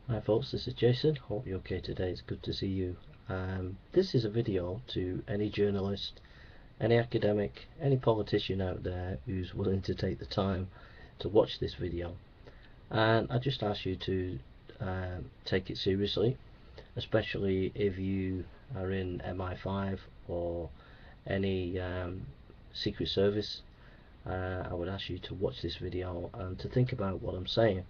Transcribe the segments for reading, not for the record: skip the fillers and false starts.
Hi folks, this is Jason. Hope you're okay today. It's good to see you. This is a video to any journalist, any academic, any politician out there who's willing to take the time to watch this video. And I just ask you to take it seriously, especially if you are in MI5 or any Secret Service. I would ask you to watch this video and to think about what I'm saying.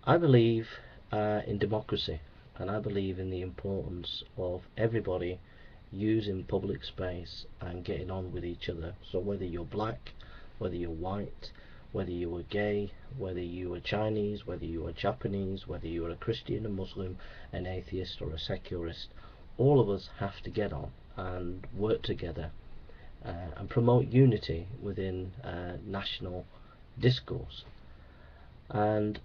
I believe in democracy, and I believe in the importance of everybody using public space and getting on with each other. So whether you're black, whether you're white, whether you are gay, whether you are Chinese, whether you are Japanese, whether you are a Christian, a Muslim, an atheist or a secularist, all of us have to get on and work together and promote unity within national discourse. And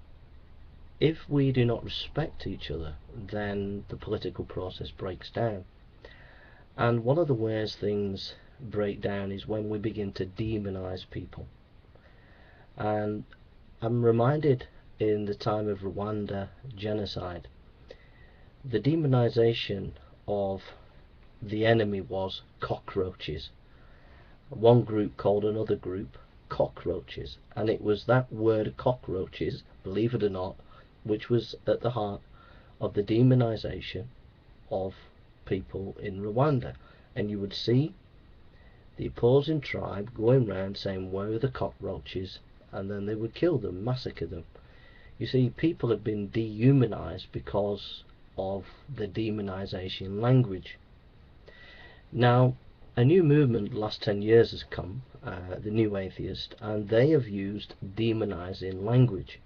if we do not respect each other, then the political process breaks down. And one of the ways things break down is when we begin to demonize people. And I'm reminded in the time of Rwanda genocide, the demonization of the enemy was cockroaches. One group called another group cockroaches, and it was that word cockroaches, believe it or not, which was at the heart of the demonization of people in Rwanda. And you would see the opposing tribe going around saying, "Where are the cockroaches?" and then they would kill them, massacre them. You see, people have been dehumanized because of the demonization language. Now, a new movement the last 10 years has come, the New Atheist, and they have used demonizing language.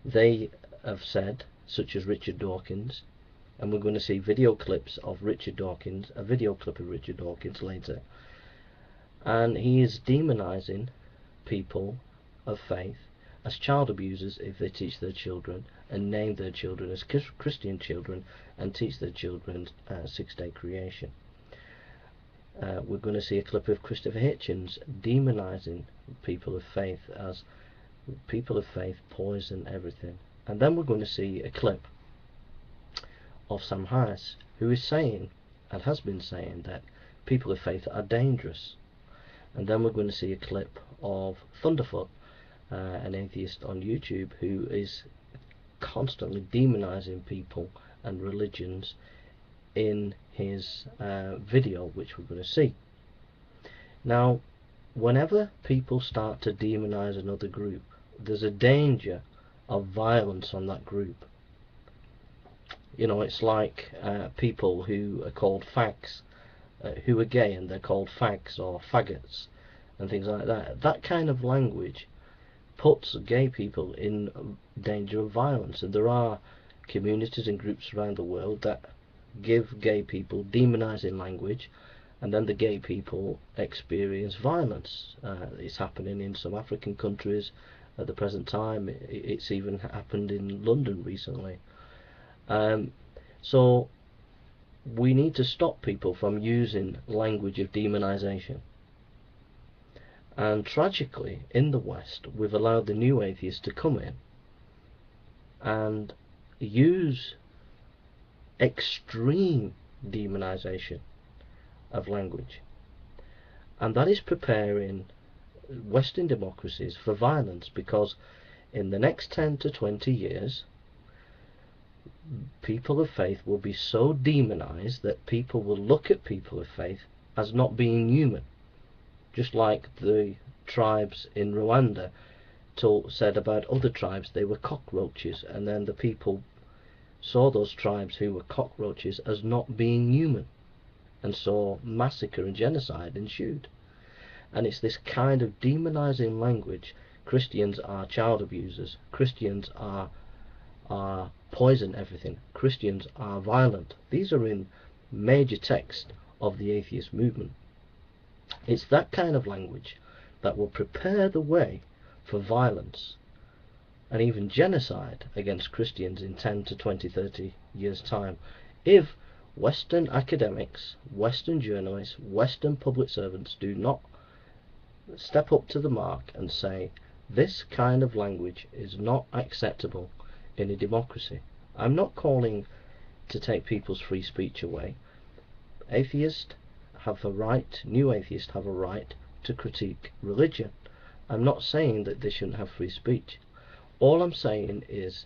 They have said, such as Richard Dawkins, and we're going to see video clips of Richard Dawkins, a video clip of Richard Dawkins later, and he is demonizing people of faith as child abusers if they teach their children and name their children as Christian children and teach their children six-day creation. We're going to see a clip of Christopher Hitchens demonizing people of faith as people of faith poison everything. And then we're going to see a clip of Sam Harris, who is saying, and has been saying, that people of faith are dangerous. And then we're going to see a clip of Thunderfoot, an atheist on YouTube, who is constantly demonizing people and religions in his video, which we're going to see. Now, whenever people start to demonize another group, there's a danger of violence on that group. You know, it's like people who are called fags, who are gay and they're called fags or faggots and things like that. That kind of language puts gay people in danger of violence, and there are communities and groups around the world that give gay people demonizing language, and then the gay people experience violence. It's happening in some African countries at the present time. It's even happened in London recently. So we need to stop people from using language of demonization. And tragically, in the West, we've allowed the New Atheists to come in and use extreme demonization of language, and that is preparing Western democracies for violence, because in the next 10 to 20 years people of faith will be so demonized that people will look at people of faith as not being human, just like the tribes in Rwanda said about other tribes they were cockroaches, and then the people saw those tribes who were cockroaches as not being human, and so massacre and genocide ensued. And it's this kind of demonizing language. Christians are child abusers, Christians are poison everything, Christians are violent. These are in major text of the atheist movement. It's that kind of language that will prepare the way for violence and even genocide against Christians in 10 to 20, 30 years' time, if Western academics, Western journalists, Western public servants do not step up to the mark and say, this kind of language is not acceptable in a democracy. I'm not calling to take people's free speech away. Atheists have a right, new atheists have a right to critique religion. I'm not saying that they shouldn't have free speech. All I'm saying is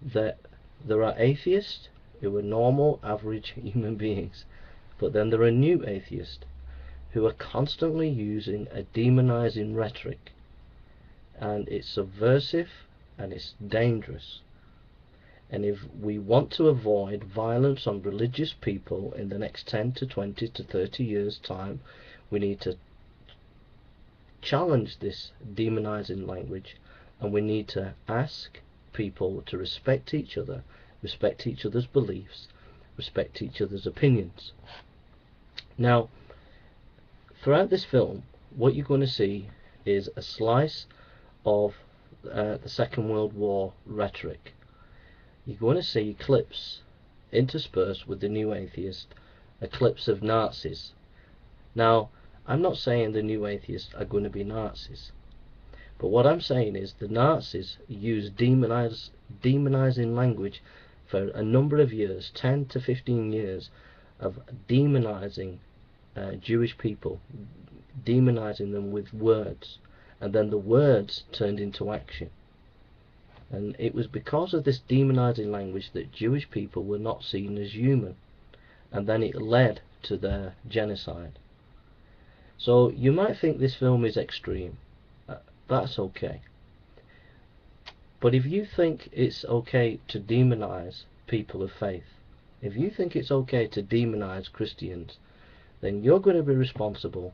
that there are atheists who are normal, average human beings, but then there are new atheists who are constantly using a demonizing rhetoric, and it's subversive and it's dangerous. And if we want to avoid violence on religious people in the next 10 to 20 to 30 years time, we need to challenge this demonizing language, and we need to ask people to respect each other, respect each other's beliefs, respect each other's opinions. Now, throughout this film, what you're going to see is a slice of the Second World War rhetoric. You're going to see clips interspersed with the new atheist, clips of Nazis. Now, I'm not saying the new atheists are going to be Nazis, but what I'm saying is the Nazis used demonizing language for a number of years, 10 to 15 years, of demonizing Jewish people, demonizing them with words, and then the words turned into action. And it was because of this demonizing language that Jewish people were not seen as human, and then it led to their genocide. So you might think this film is extreme. That's okay. But if you think it's okay to demonize people of faith, if you think it's okay to demonize Christians, then you're going to be responsible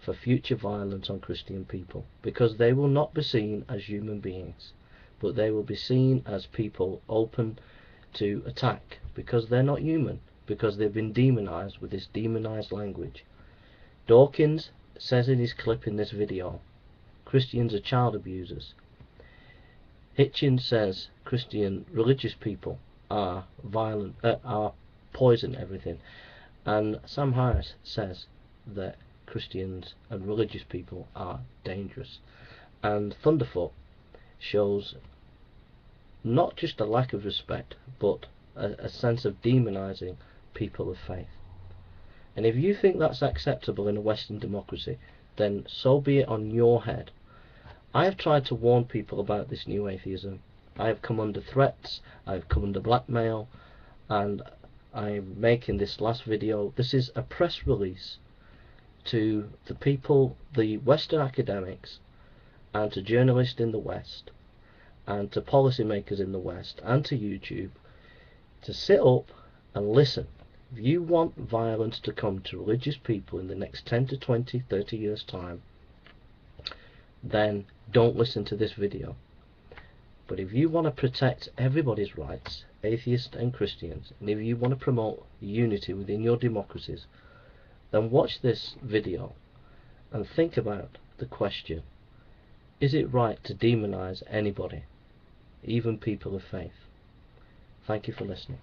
for future violence on Christian people, because they will not be seen as human beings, but they will be seen as people open to attack, because they're not human, because they've been demonized with this demonized language. Dawkins says in his clip in this video, Christians are child abusers. Hitchens says Christian religious people are violent, are poison everything, and Sam Harris says that Christians and religious people are dangerous. And Thunderfoot shows not just a lack of respect, but a sense of demonizing people of faith. And if you think that's acceptable in a Western democracy, then so be it on your head. I have tried to warn people about this new atheism. I have come under threats, I have come under blackmail, and I'm making this last video. This is a press release to the people, the Western academics, and to journalists in the West, and to policymakers in the West, and to YouTube, to sit up and listen. If you want violence to come to religious people in the next 10 to 20, 30 years time, then don't listen to this video. But if you want to protect everybody's rights, atheists and Christians, and if you want to promote unity within your democracies, then watch this video and think about the question: is it right to demonize anybody, even people of faith? Thank you for listening.